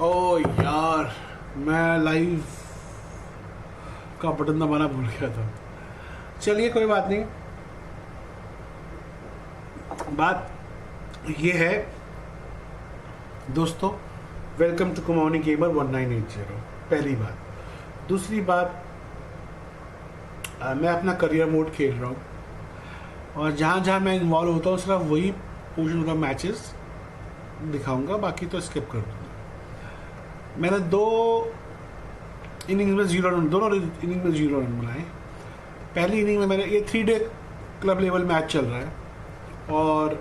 ओ यार, मैं लाइव का बटन दबाना भूल गया था। चलिए कोई बात नहीं। बात ये है दोस्तों, वेलकम टू कुमाऊनी गेमर 1980। पहली बात। दूसरी बात, मैं अपना करियर मोड खेल रहा हूँ और जहाँ जहाँ मैं इन्वॉल्व होता हूँ सिर्फ वही पोर्शन ऑफ द मैचेस दिखाऊंगा, बाकी तो स्किप कर दूँगा। मैंने 2 इनिंग्स में 0 रन, दोनों इनिंग में 0 रन बनाए। पहली इनिंग में मैंने, ये 3 डे क्लब लेवल मैच चल रहा है और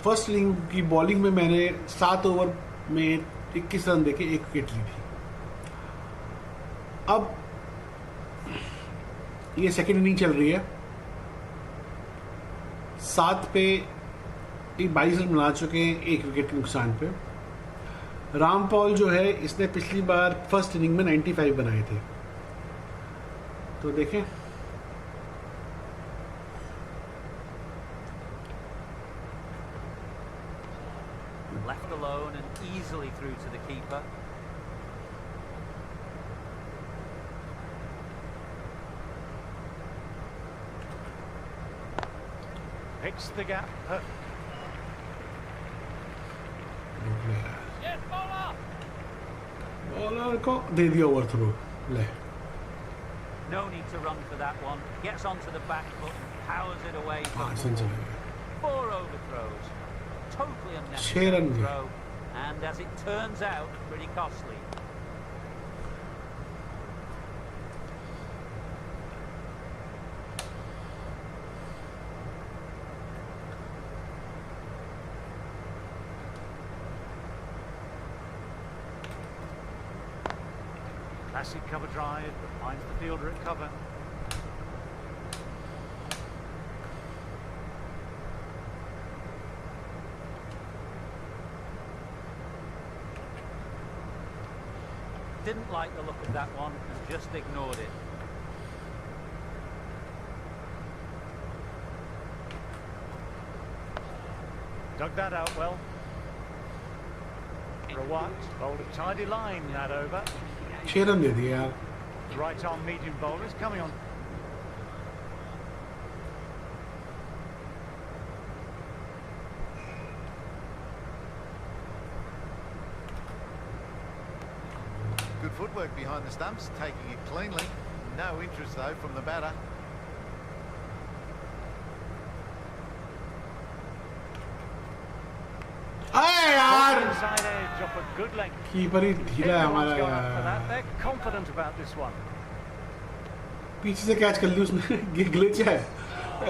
फर्स्ट इनिंग की बॉलिंग में मैंने 7 ओवर में 21 रन देके 1 विकेट ली थी। अब ये सेकेंड इनिंग चल रही है, 7 पे 22 रन बना चुके हैं 1 विकेट के नुकसान पे। रामपॉल जो है, इसने पिछली बार फर्स्ट इनिंग में 95 बनाए थे, तो देखें। Left alone and easily through to the keeper. Picks the gap. Bowler को दे दिया ओवर थ्रो। ले, No need to run for that one. Gets onto the back foot and powers it away. सन चले गए। 4 overthrows. Totally 6 unnecessary रन गए। throw. And as it turns out, pretty costly. Classic cover drive, but finds the fielder at cover. Didn't like the look of that one and just ignored it. Dug that out well. Rawat bowled a tidy line that over. 6 run दे दिए यार। Right arm medium bowlers coming on. Good footwork behind the stumps, taking it cleanly. No interest though from the batter. अरे यार, Inside edge off a good length. Keeper ही ढीला है हमारा Everyone's gone up for that. यार। They're confident about this one. पीछे से catch कर ली उसने। ये ग्लिच है,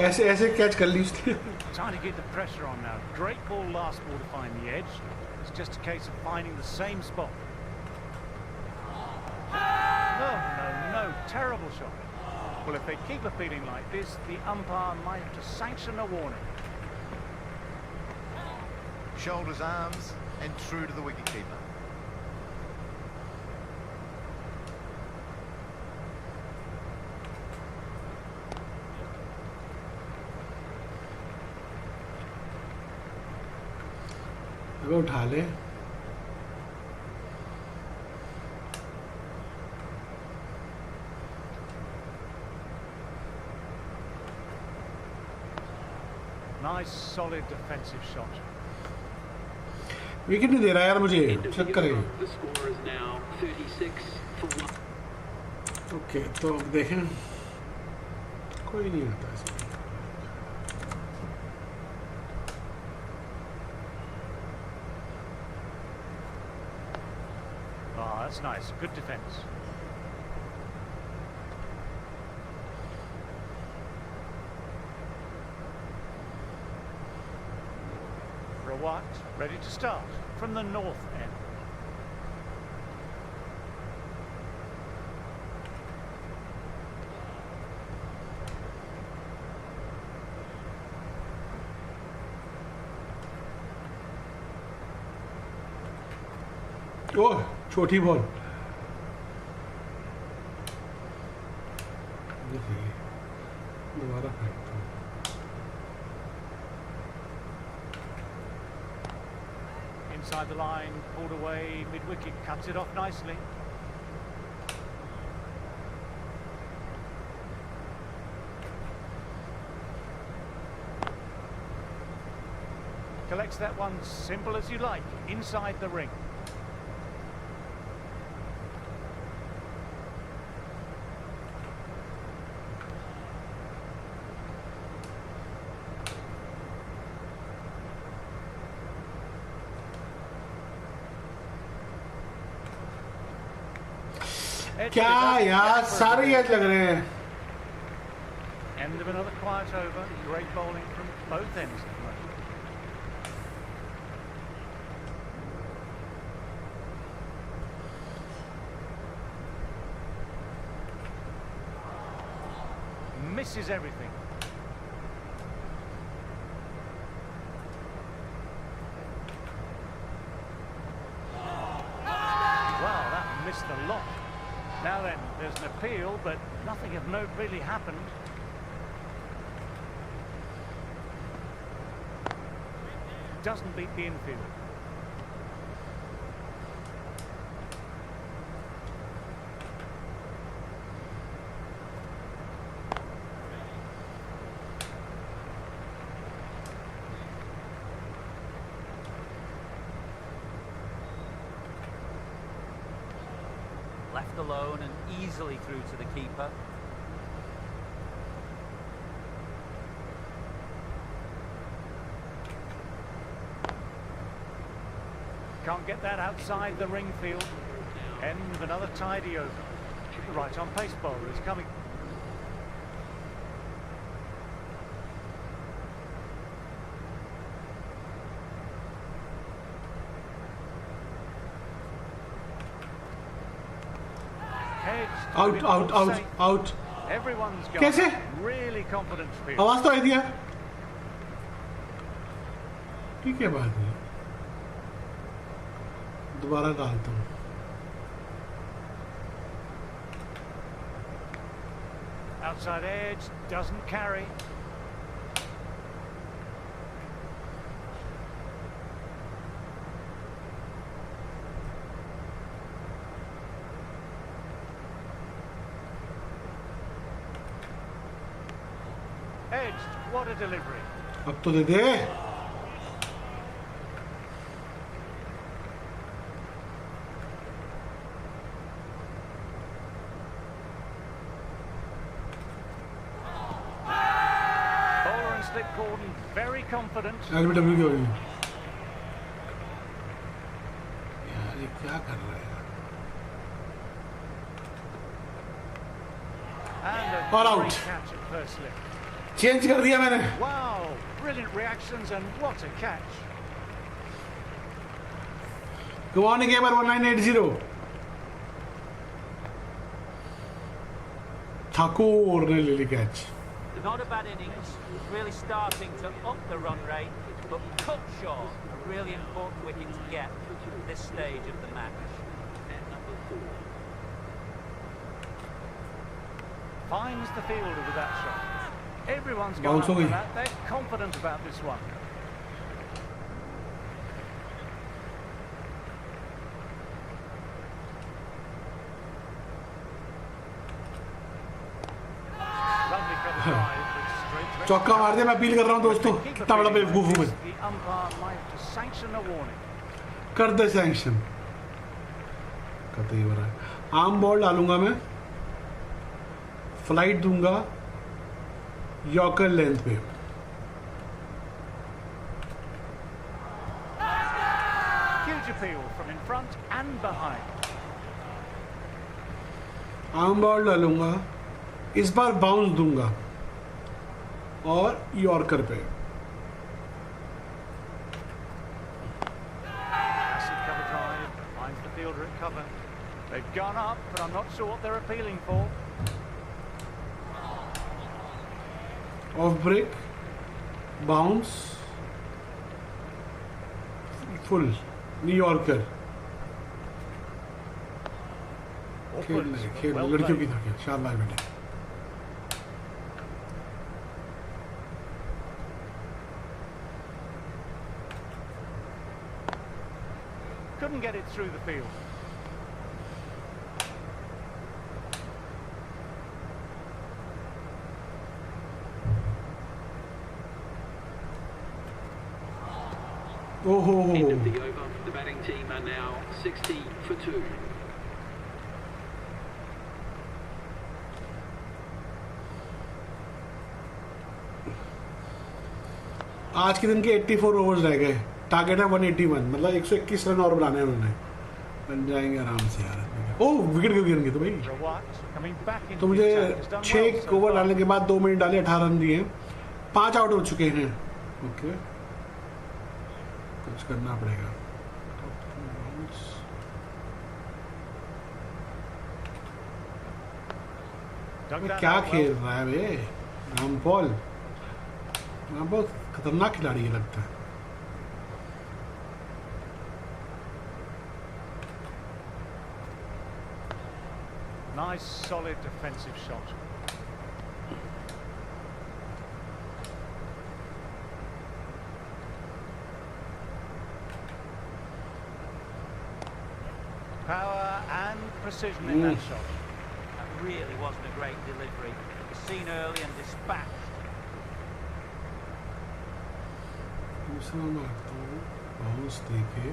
ऐसे ऐसे कैच कर ली उसने। Trying to get the pressure on now. Great ball last ball to find the edge. It's just a case of finding the same spot. No, terrible shot. Well, if they keep a feeling like this, the umpire might have to sanction a warning. Shoulders, arms, and true to the wicketkeeper. अगर उठा ले। Nice, solid defensive shot. Wicket नहीं दे रहा यार मुझे, check करें। Okay, तो अब देखें, कोई नहीं आता इसमें। Oh, that's nice. Good defence. Rawat ready to start from the north end. ओह, छोटी बॉल। दोबारा फेंकता हूँ। Outside the line, pulled away, mid-wicket, cuts it off nicely. Collects that one simple as you like, inside the ring. क्या यार सारे as लग रहे हैं. End of another quiet over. Great bowling from both ends at the moment. Misses everything. Wow, that missed a lot. Now then, there's an appeal, but nothing of note really happened. Doesn't beat the infield. Left alone and easily through to the keeper. Can't get that outside the ring field. End of another tidy over. The right on pace bowler is coming. Out, out, out, out. Everyone's got कैसे? really confident field. आवाज तो आई दिया. ठीक है बात है. दोबारा डालता हूँ. Outside edge, doesn't carry. Edged, what a delivery. अब तो दे दे. Bowler and slip Gordon, very confident. LBW की हो रही है. यार ये क्या कर रहा है? And a All great out. catch at first slip. Change कर दिया मैंने. Wow, brilliant reactions and what a catch. Go on again, 1980. Thakur ने ले ली catch. Not a bad innings, really starting to up the run rate, but cut short. A really important wicket to get at this stage of the match. Finds the fielder with that shot. Everyone's gone Bounce up for away. that. They're confident about this one. Lovely cover drive, but straight to चौका मार दिया. मैं appeal कर रहा हूँ दोस्तों. कितना बड़ा बेवकूफ हूँ मैं. The umpire might have to sanction a warning. कर दे सैंक्शन. कतई हो रहा है. आर्म बॉल डालूंगा मैं. फ्लाइट दूंगा यॉर्कर लेंथ पे. Huge appeal from in front and behind. Arm ball डालूंगा. इस बार बाउंस दूंगा और यॉर्कर पे. Massive cover drive, finds the fielder at cover. They've gone up, but I'm not sure what they're appealing for. Off break. Bounce. Full. New Yorker. खेल Well लड़कियों की played. था खेल. शाबाश बेटे. Couldn't get it through the field. Oh. End of the over. The batting team are now 60 for 2. आज के दिन के 84 ओवर्स रह गए, टारगेट है 181, मतलब 121 रन और बनाने हैं उन्होंने, बन जाएंगे आराम से यार। ओह विकेट गिर गए तो भाई, तो मुझे 6 ओवर डालने के बाद 2 मिनट डाले, 18 रन दिए, 5 आउट हो चुके हैं। ओके, कुछ करना पड़ेगा। क्या खेल रहा है बे रामपॉल, बहुत खतरनाक खिलाड़ी है लगता है। Nice solid defensive shot. Power and precision in that shot. That really wasn't a great delivery. It was seen early and dispatched. दूसरा मारता हूँ, बाउंस देके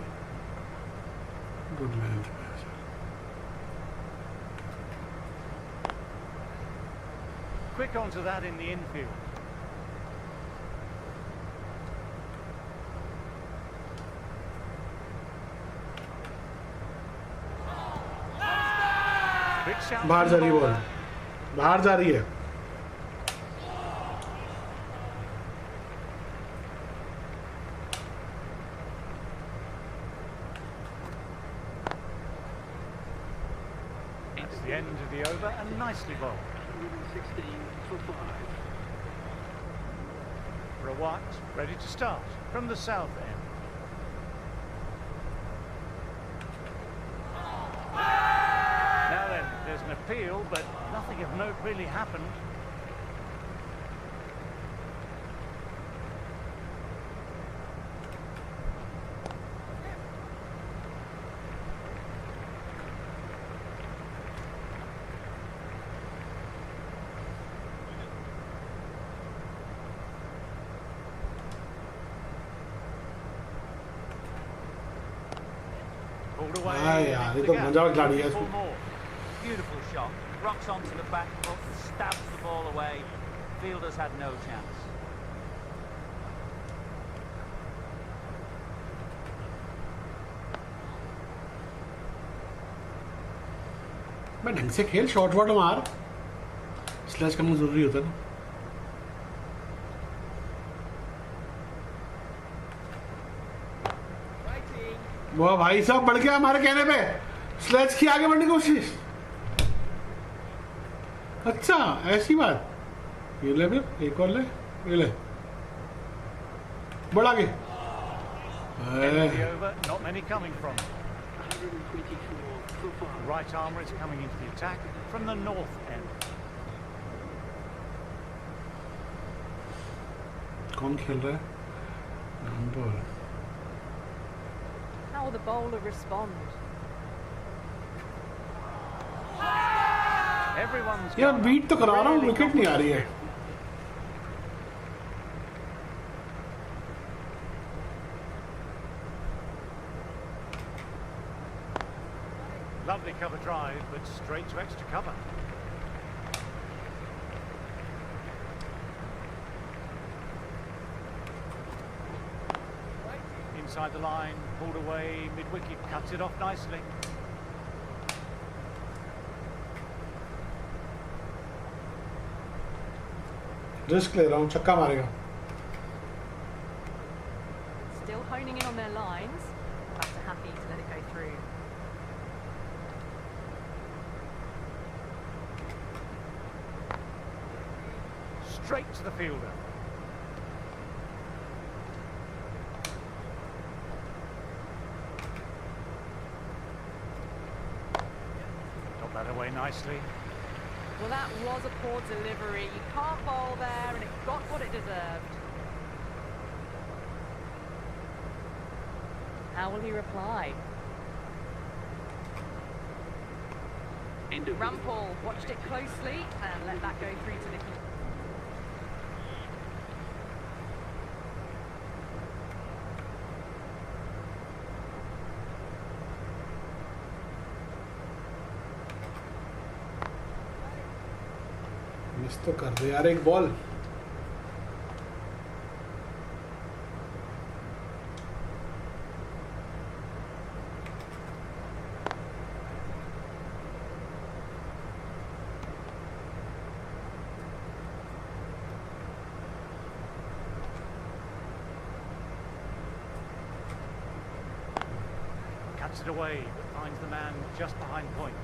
गुड लेंथ पे। Quick onto that in the infield. बाहर जा रही है ball, बाहर जा रही है। It's the end of the over and nicely bowled. 116 for 5. Rawat ready to start from the south end. Now then, there's an appeal, but nothing of note really happened. यार ये तो मजा खिलाड़ी है इसको। Beautiful shot, rocks onto the back foot and stabs the ball away. Fielders had no chance. मैं ढंग से खेल, शॉर्ट वॉट मार, स्लैश करना जरूरी होता है ना। वाह भाई साहब, बढ़ गया हमारे कहने पे, स्लैच की आगे बढ़ने की कोशिश। अच्छा ऐसी बात, ये ले फिर एक और ले, ये ले बढ़ आगे। Not many coming from. 124 for 5. Right armour is coming into the attack from the north end. कौन खेल रहा है? Number. How will the bowler respond? Everyone's यार बीट तो करा रहा हूँ, विकेट नहीं आ रही है। Lovely cover drive, but straight to extra cover. Inside the line, pulled away, mid-wicket, cuts it off nicely. Risk ले रहा हूँ, छक्का मारेगा। Still honing in on their lines. Perhaps are happy to let it go through. Straight to the fielder. Got that away nicely. Well, that was a poor delivery. You can't bowl there, and it got what it deserved. How will he reply? End of Rampal watched it closely and let that go through to the keeper. Miss तो कर दे यार एक ball. Cuts it away, but finds the man just behind point.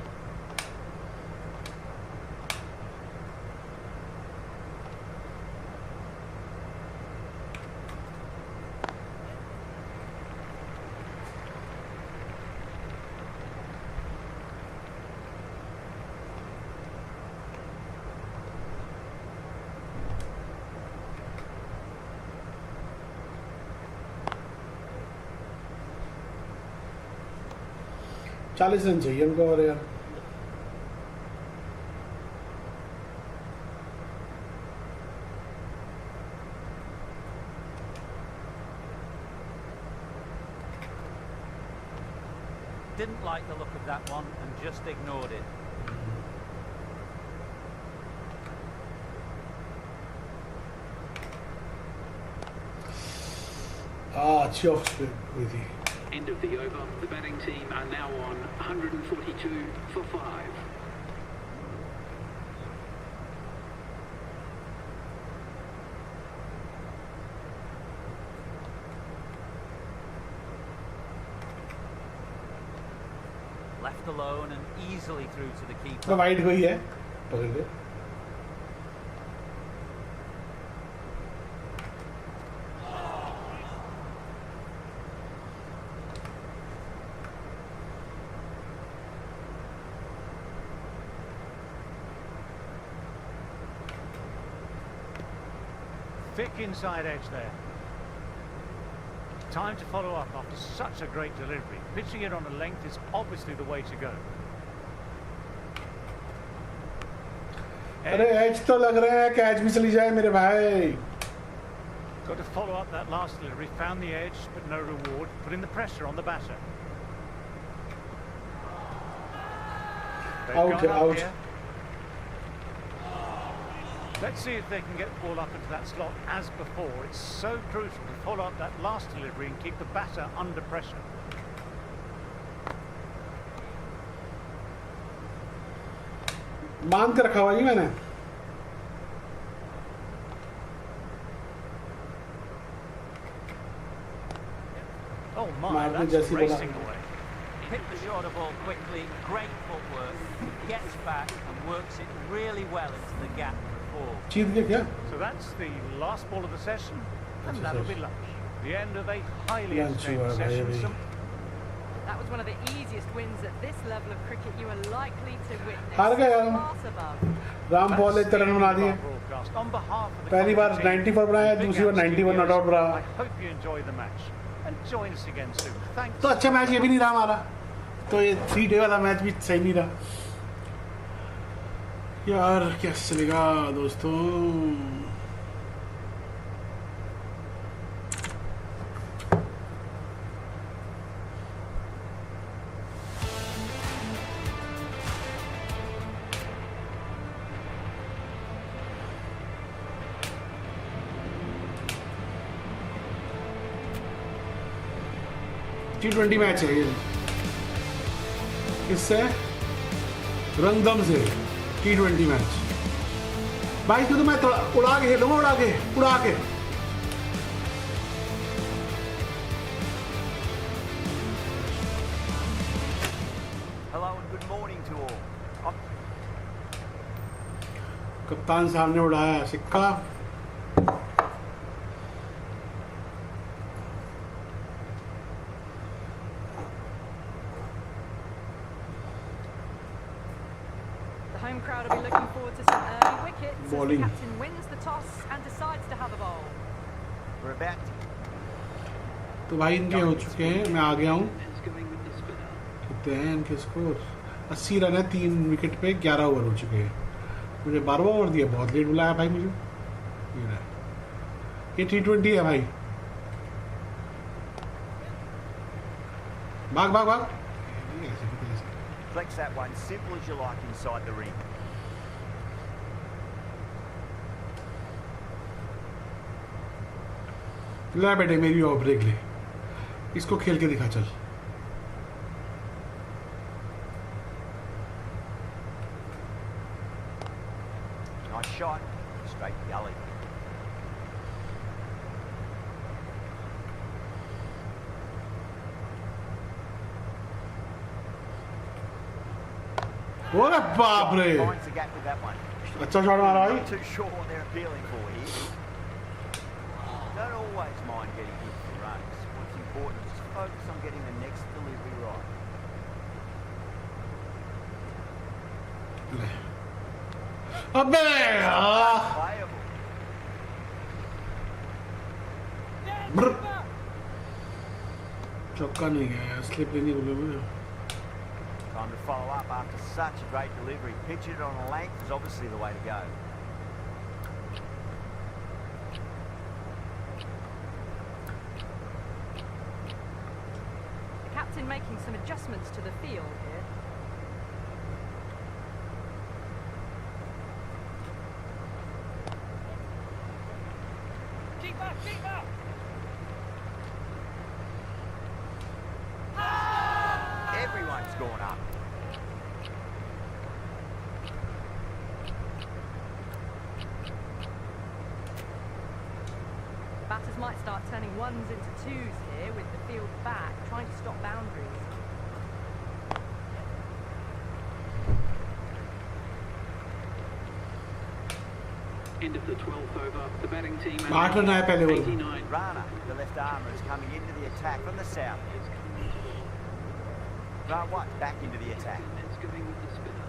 चालीस run चाहिए उनको और यार. Didn't like the look of that one and just ignored it. अच्छी ऑफ स्पिन हुई थी. End of the over. The batting team are now on 142 for 5. Left alone and easily through to the keeper. तो wide हुई है, पकड़ ले. Thick inside edge there. Time to follow up after such a great delivery. Pitching it on a length is obviously the way to go. अरे as तो लग रहे हैं, कैच भी चली जाए मेरे भाई. Got to follow up that last delivery. Found the edge, but no reward. Putting the pressure on the batter. They've Out, gone up out. here. Let's see if they can get the ball up into that slot as before. It's so crucial to follow up that last delivery and keep the batter under pressure. मान के रखा हुआ ही मैंने. Oh my, Martin that's Jesse racing Bala. away. Hit the shorter ball quickly, great footwork, gets back and works it really well into the gap for 4. जीत गए क्या? So that's the last ball of the session, and that'll be lunch. The end of a highly Lunch entertaining हुआ session. भाई. Some That was one of the easiest wins at this level of cricket you are likely to witness. हार गए हम. Class above. Ram ball इतने run बना दिए. broadcast on behalf of the पहली बार commentary 94 बनाया, team, दूसरी बार Big House 91 not out Studios. रहा. I hope you enjoy the match and join us again soon. Thanks. तो अच्छा मैच ये भी नहीं रहा हमारा. तो ये 3 डे वाला मैच भी सही नहीं रहा यार. कैसे चलेगा दोस्तों? T20 मैच है ये. किससे? रंगदम से. T20 match. भाई तो मैं थोड़ा उड़ा के खेलूंगा. उड़ा के Hello and good morning to all. कप्तान साहब ने उड़ाया सिक्का. The home crowd will be looking forward to some early wickets as the Bowling. captain wins the toss and decides to have a bowl. We're about to. तो भाई इनके हो चुके हैं. मैं आ गया हूँ. is going with the spinner. कितने हैं इनके स्कोर? 80 रन है 3 विकेट पे 11 ओवर हो चुके हैं। मुझे 12वां ओवर दिया, बहुत लेट बुलाया भाई मुझे। ये T20 है भाई, भाग भाग भाग। Flex that one, simple as you like inside the ring. ले बेटे मेरी ओवर ब्रेक ले, इसको खेल के दिखा चल। Nice shot, straight gully. ओरे बाप रे, Finds the gap with that one. अच्छा शॉट मारा भाई। Not too sure what they're appealing for here. Don't always mind getting hit for runs. What's important is just focus on getting the next delivery right. ले। अबे Playable. चौका नहीं गया यार, slip लेनी बोले मैं। Time to follow up after such a great delivery. Pitch it on a length is obviously the way to go. The captain making some adjustments to the field here. Everyone's gone up. Batters might start turning ones into twos here with the field back, trying to stop boundaries. End of the 12th over. The batting team at आठ run आए पहले over में। 89. Rana, the left armour, is coming into the attack from the south. Right one, back into the attack. It's giving the spinner.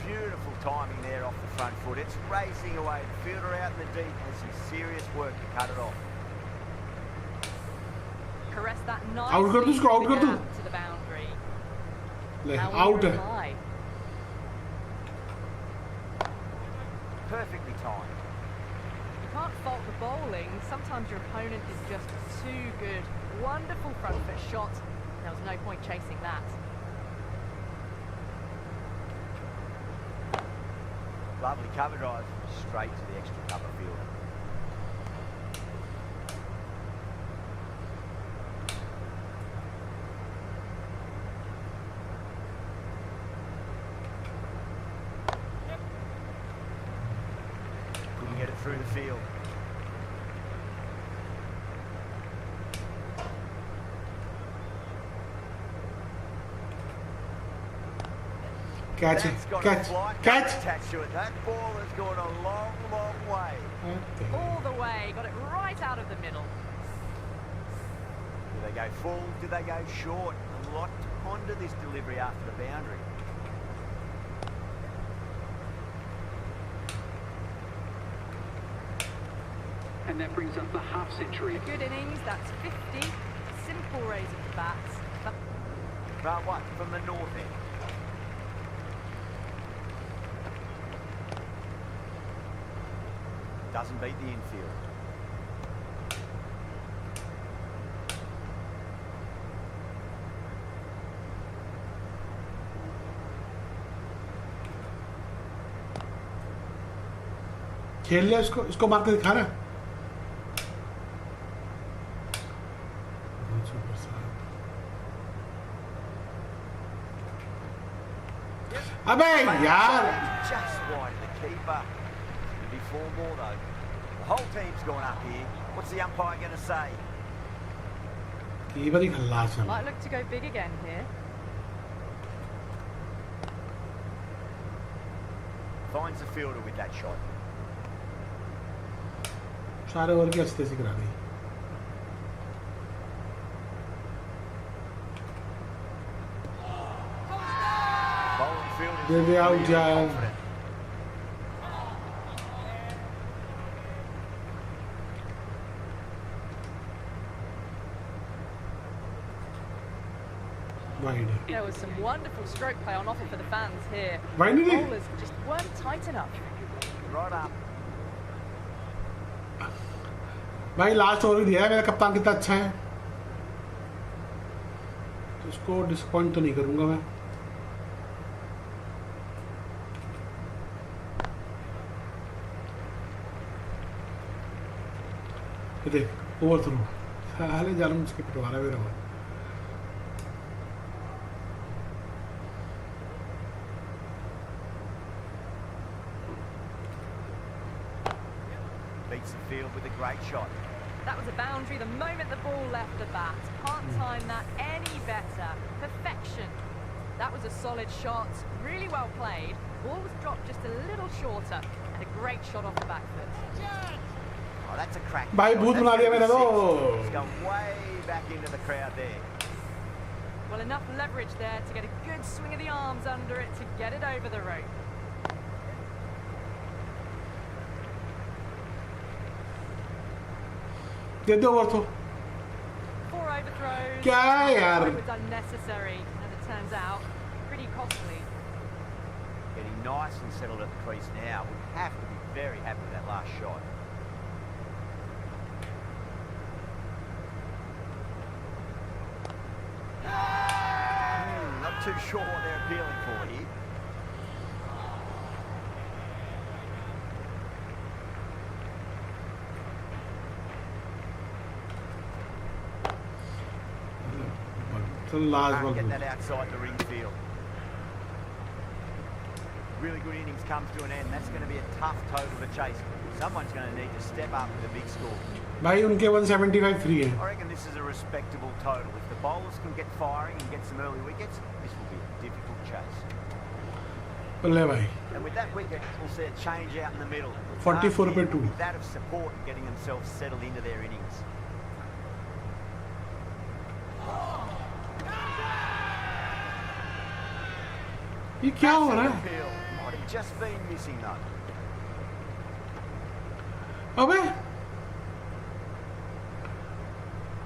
Beautiful timing there off the front foot. It's racing away. The fielder out in the deep has some serious work to cut it off. Caress that Out कर दो nicely इसको, out कर दो। to the boundary. ले How will out he है। reply? Perfectly timed. You can't fault the bowling. Sometimes your opponent is just too good. Wonderful front foot shot. There was no point chasing that. Lovely cover drive, straight to the extra cover fielder. Couldn't get it through the field. Catch है, That's got a catch flight catch. attached to it. That ball has gone a long, long way. All the way, got it right out of the middle. Do they go full? Do they go short? A lot to ponder this delivery after the boundary. And that brings up the half century. A good innings, that's 50. Simple raise of the bats. But Right one from the north end. Doesn't beat the infield. खेल ले इसको, इसको मार के दिखा रहा है। अबे यार, Just wide of the keeper. Could be 4 more though. The whole team's gone up here. What's the umpire going to say? Keeper ही खल्लास है। might look to go big again here. Finds the fielder with that shot. सारे over की अच्छे से करा दी। Bowling fielder. दे दे out जाए। Wide. There was some wonderful stroke play on offer for the fans here. Wide नहीं? Bowlers just weren't tight enough. Right up. भाई last over भी दिया है, मेरा कप्तान कितना अच्छा है, तो उसको डिसअपॉइंट तो नहीं करूंगा मैं। ये देख ओवर थ्रो, हाले जालम उसके पिटवारा भी रहा। Beats the field with a great shot. That was a boundary the moment the ball left the bat. Can't time that any better. Perfection. That was a solid shot. Really well played. Ball was dropped just a little shorter. And a great shot off the back foot. Oh, that's a crack. भाई भूत बना दिया मेरा तो। He's gone way back into the crowd there. Well, enough leverage there to get a good swing of the arms under it to get it over the rope. दे दो over throw. 4 overthrows. क्या है यार? It was unnecessary, as it turns out. Pretty costly. Getting nice and settled at the crease now. We have to be very happy with that last shot. Not too sure what they're appealing for here. चल last Can't ball. get that outside the ring field. Really good innings comes to an end. That's going to be a tough total to chase. Someone's going to need to step up with a big score. भाई उनके 175 free है। I reckon this is a respectable total. If the bowlers can get firing and get some early wickets, this will be a difficult chase. बल्ले भाई। And with that wicket, we'll see a change out in the middle. 44 पे 2। With that of support and getting themselves settled into their innings. ये क्या हो रहा है? Appeal. Might have just been missing though. अबे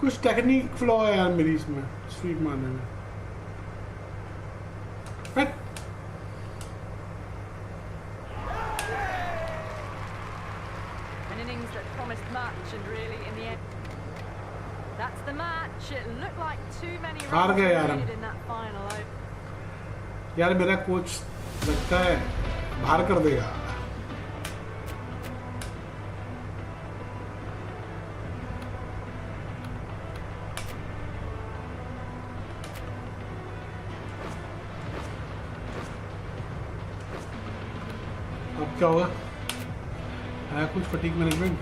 कुछ टेक्निक फ्लॉ है यार मेरी इसमें स्वीप मारने में। हट। An innings that promised much and really in the end that's the match. It looked like too many हार runs गए यार हम। needed in that final over. यार मेरा कोच लगता है बाहर कर देगा। अब क्या होगा? है कुछ फटीक मैनेजमेंट?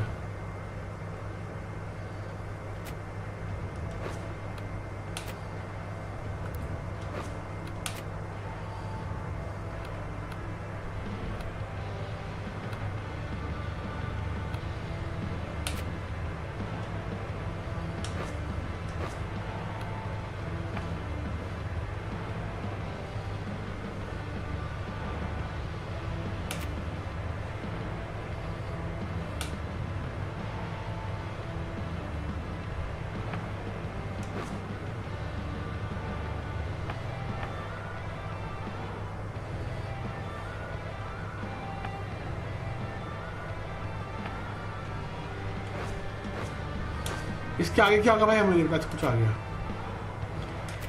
इसके आगे क्या होगा भाई? मेरे पास कुछ आ गया।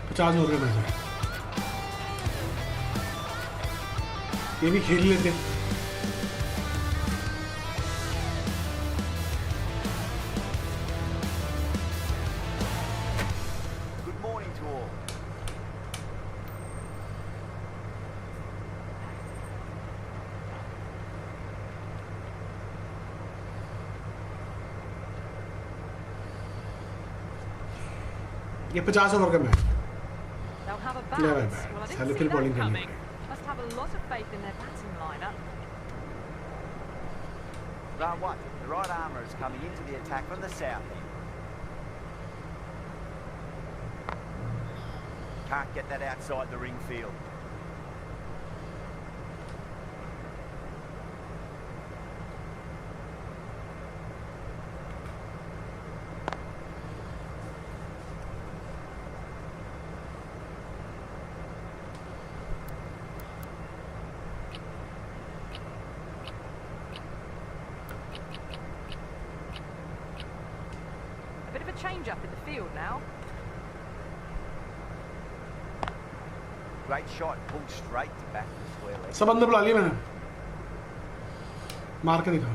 50 ओवर का मैच है, ये भी खेल लेते। Good morning to all. ये 50 ओवर का match. They'll have a bat. Yeah, Well, I bad. didn't Hello, see Phil that bowling coming. करनी Must have a lot of faith in their batting lineup. Round one, the right armour is coming into the attack from the south end. Can't get that outside the ring field. change up in the field now. Great shot, pulled straight to back to the square leg. सब अंदर बुला लिया मैंने, मार के दिखा।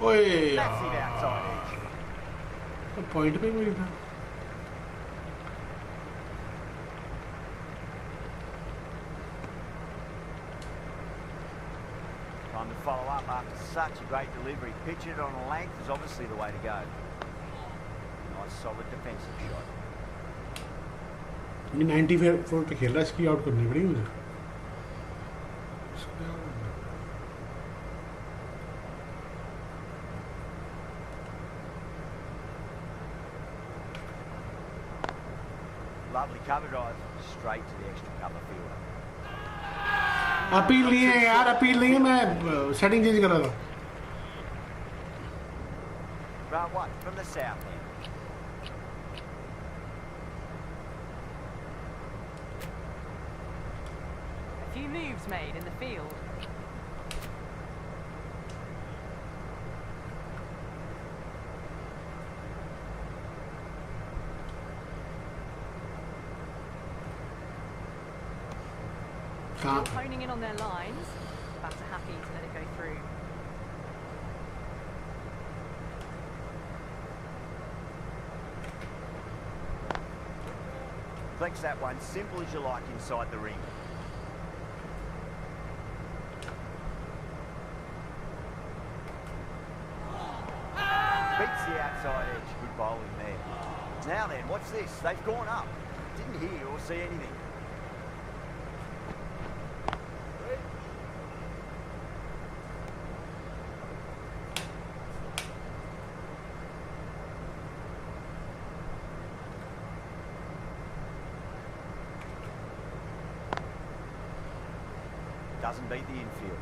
ओए Massive outside edge. तो पॉइंट पे भी था। Time to follow up after such a great delivery. Pitch it on a length is obviously the way to go. Nice solid defensive shot. ये 94 पे खेल रहा है, इसकी आउट करनी पड़ेगी मुझे। Lovely cover drive, straight to the extra cover fielder. Appeal नहीं है यार, अपील नहीं है, मैं सेटिंग चेंज कर रहा था। Round one from the south end. A few moves made in the field. कहाँ? Honing in on their lines. Batter happy to let it go through. Flex that one, simple as you like inside the ring. Beats the outside edge, good bowling there. Now then, what's this? They've gone up. Didn't hear or see anything. Doesn't beat the infield.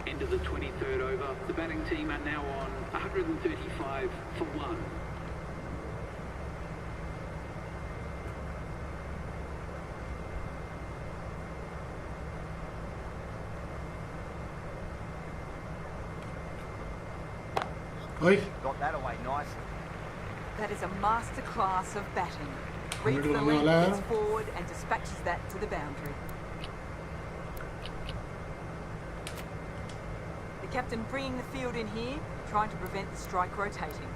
End of the 23rd over. The batting team are now on 135 for 1. Oi, Got that away nicely. That is a masterclass of batting. Reads the Hundred length, वाला है। gets forward and dispatches that to the boundary. The captain bringing the field in here, trying to prevent the strike rotating.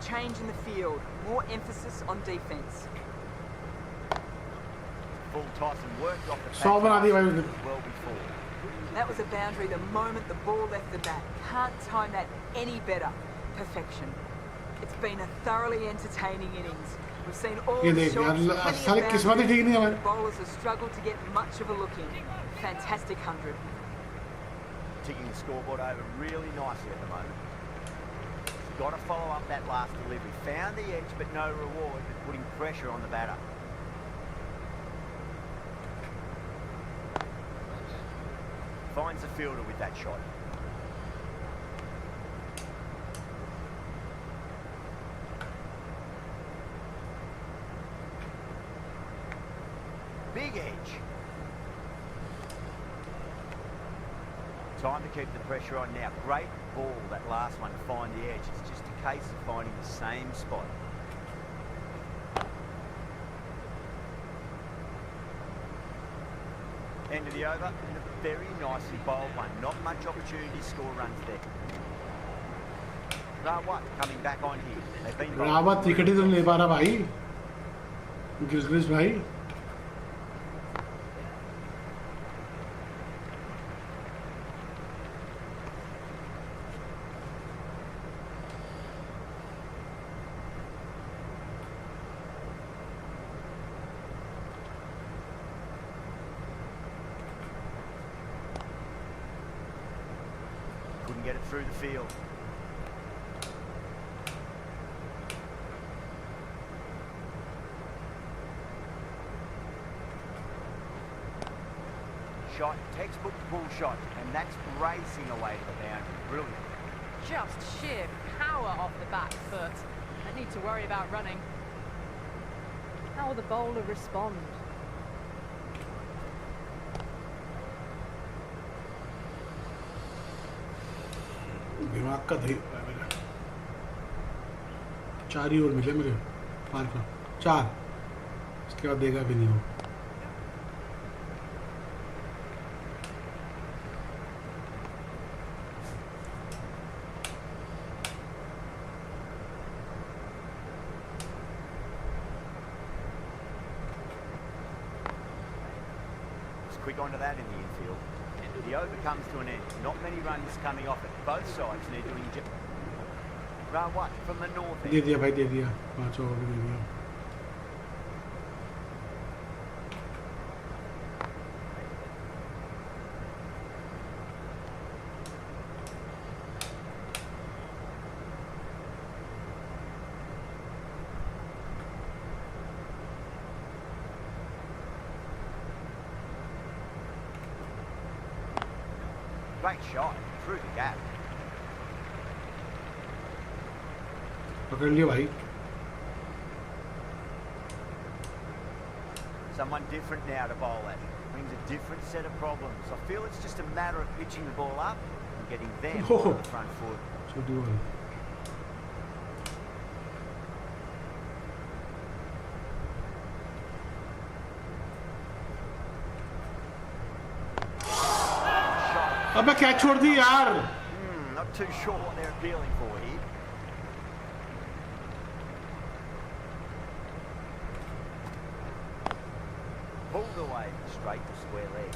Change in the field, more emphasis on defence. Full toss and worked off the सौ बना दी भाई उसने। well before. That was a boundary the moment the ball left the bat. Can't time that any better. Perfection. It's been a thoroughly entertaining innings. We've seen all ये the देख shots, यार, plenty साले of किस्मत ही ठीक नहीं है boundaries. हमारी। The bowlers have struggled to get much of a look in. Fantastic 100. Ticking the scoreboard over really nicely at the moment. Got to follow up that last delivery. Found the edge, but no reward, but putting pressure on the batter. Finds the fielder with that shot. Big edge. Time to keep the pressure on now. Great ball, that last one, to find the edge. It's just a case of finding the same spot. End of the over, and a very nicely bowled one. Not much opportunity to score runs there. Rawat coming back on here. They've been bowled. Rawat wicket ही तो नहीं ले पा रहा भाई, Gilchrist भाई। it through the field. Shot, textbook pull shot, and that's racing away to the boundary. Brilliant. Just sheer power off the back foot. Don't need to worry about running. How will the bowler respond? दिमाग का दही मेरा 4 ही over मिले मेरे 5 का 4 इसके बाद देगा भी नहीं हो Quick onto that in the infield. The over comes to an end. Not many runs coming off it. Both sides need to inject. Run what? From the north end. दे दिया भाई दे दिया 5 ओवर दे दिया Great shot through the gap. पकड़ लिया भाई Someone different now to bowl at. Brings a different set of problems. I feel it's just a matter of pitching the ball up and getting them on the front foot. छोटी ball अबे क्या छोड़ दी यार Not too sure what they're appealing for here. Pulled away straight to square leg.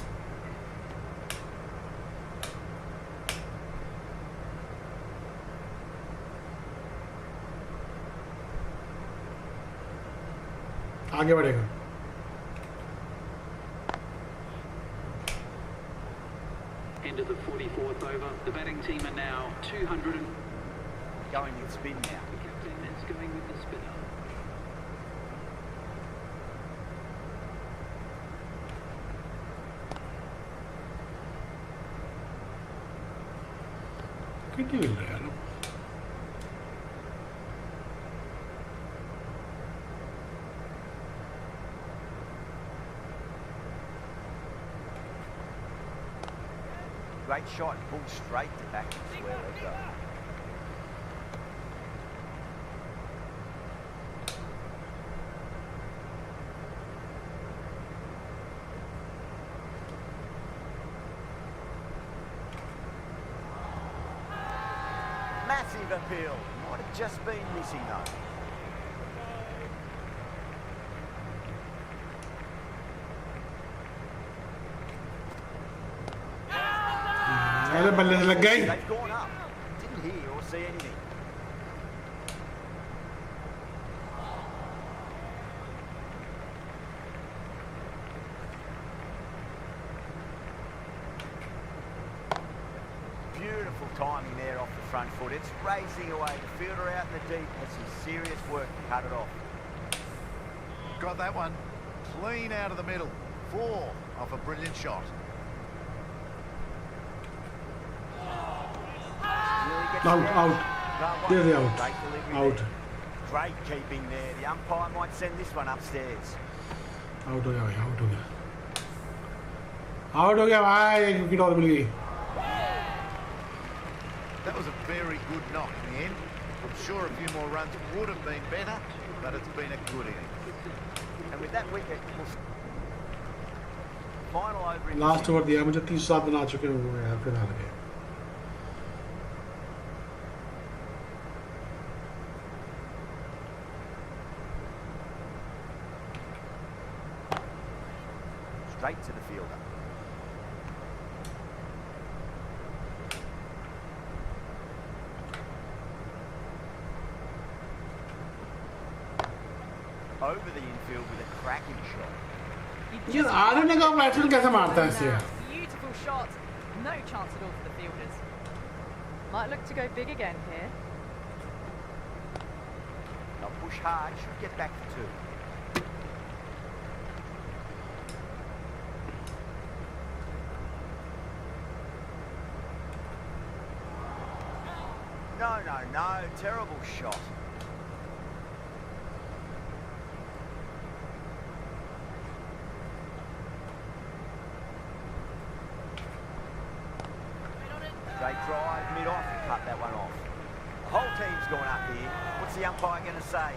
आगे बढ़ेगा End of the 44th over. The batting team are now 200 and... Going with spin now. The captain is going with the spinner. कितनी मिल रहा है यार Great shot, pulled straight to back to square leg though. Massive appeal. Might have just been missing though. अरे बल्ले से लग गई They've gone up. Didn't hear or see anything. Beautiful timing there off the front foot. It's racing away. The fielder out in the deep has some serious work to cut it off. Got that one. Clean out of the middle. 4 off a brilliant shot. out there they out Great keeping there. The umpire might send this one upstairs. Out हो गया भाई out हो गया भाई एक wicket और मिल गई That was a very good knock in the end. I'm sure a few more runs would have been better, but it's been a good inning. And with that wicket, final over in last over दिया मुझे 30 बना चुके हो यार फिर हार गए straight to the fielder. Over the infield with a cracking shot. यार आरने का बैट्समैन कैसे मारता है ऐसे यार Beautiful shot. No chance at all for the fielders. Might look to go big again here. They'll push hard, should get back for 2. No, terrible shot. Straight drive, mid-off, cut that one off. The whole team's going up here. What's the umpire going to say?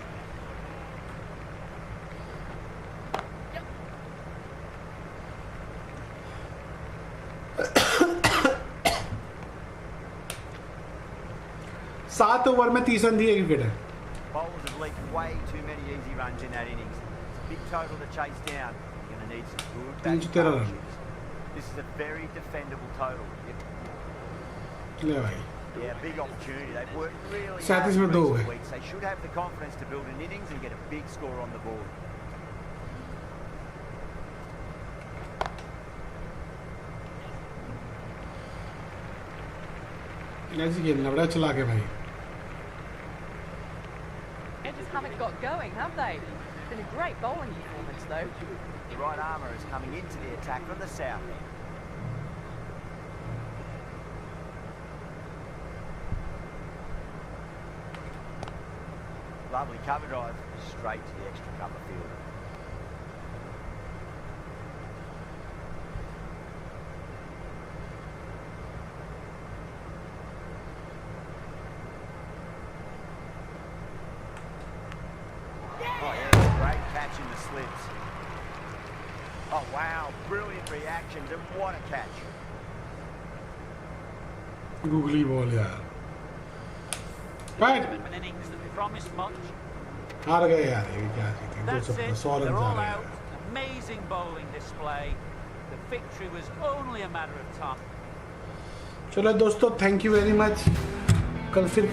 सात over में 30 run दिए wicket है. Bowlers have leaked way too many easy runs in that innings. It's a big total to chase down. You're going to need some good batting 313 run. partnerships. This is a very defendable total. ले भाई. Yeah, big opportunity. They've worked really 37 hard में in 2 recent हुए. weeks. They should have the confidence to build an innings and get a big score on the board. ऐसे खेलना बड़ा चला के भाई. They just haven't got going, have they? It's been a great bowling performance, though. The right armour is coming into the attack from the south end. Lovely cover drive, straight to the extra cover fielder. Oh yeah, great catch in the slips. Oh wow, brilliant reactions and what a catch. Googly ball यार. Bat. An innings that promised much. हार गए यार. ये क्या जीते? That's it. 100 They're run all जा out. Amazing bowling display. The victory was only a matter of time. चलो दोस्तों, थैंक यू वेरी मच. कल फिर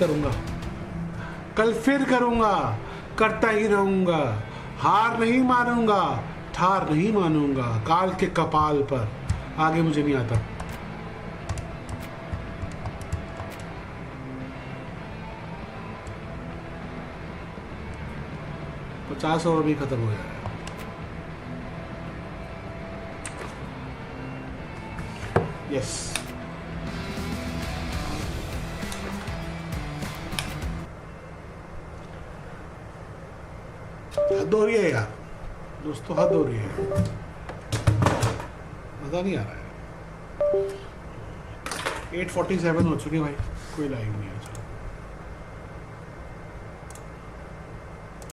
करूँगा, करता ही रहूँगा. हार नहीं मानूंगा, ठार नहीं मानूंगा. काल के कपाल पर. आगे मुझे नहीं आता. $50 ओवर भी खत्म हो जाएगा. यस. हद हो रही है यार दोस्तों, हद हो रही है. मज़ा नहीं आ रहा है. 8:47 हो चुके भाई. कोई लाइव नहीं है. चलो.